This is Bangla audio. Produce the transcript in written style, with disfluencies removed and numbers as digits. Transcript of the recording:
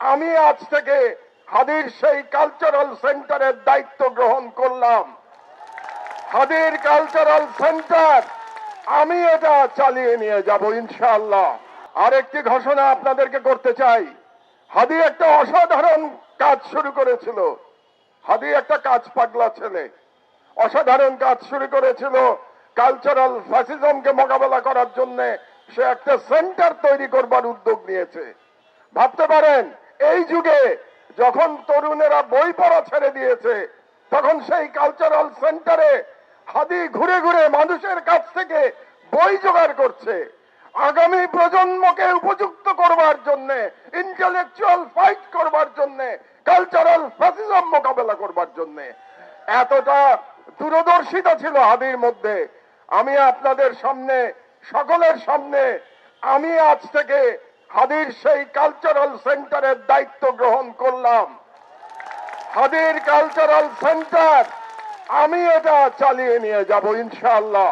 আমি আজ থেকে হাদির সেই কালচারাল সেন্টারের দায়িত্ব গ্রহণ করলাম। হাদির কালচারাল সেন্টার আমি এটা চালিয়ে নিয়ে যাব ইনশাআল্লাহ। আরেকটি ঘোষণা আপনাদেরকে করতে চাই। হাদি একটা অসাধারণ কাজ শুরু করেছিল। হাদি একটা কাজ পাগলা ছেলে, অসাধারণ কাজ শুরু করেছিল। কালচারাল ফ্যাসিজমকে মোকাবেলা করার জন্য সে একটা সেন্টার তৈরি করবার উদ্যোগ নিয়েছে। ভাবতে পারেন এই যুগে যখন তরুণেরা বই পড়া ছেড়ে দিয়েছে, তখন সেই কালচারাল সেন্টারে হাদি ঘুরে ঘুরে মানুষের কাছ থেকে বই জোগাড় করছে আগামী প্রজন্মকে উপযুক্ত করবার জন্য, ইন্টেলেকচুয়াল ফাইট করবার জন্য, কালচারাল ফ্যাসিজম মোকাবেলা করবার জন্য। এতটা দূরদর্শিতা ছিল হাদির মধ্যে। আমি আপনাদের সামনে, সকলের সামনে, আমি আজ থেকে হাদির সেই কালচারাল সেন্টারের দায়িত্ব গ্রহণ করলাম। হাদির কালচারাল সেন্টার আমি এটা চালিয়ে নিয়ে যাব ইনশাআল্লাহ।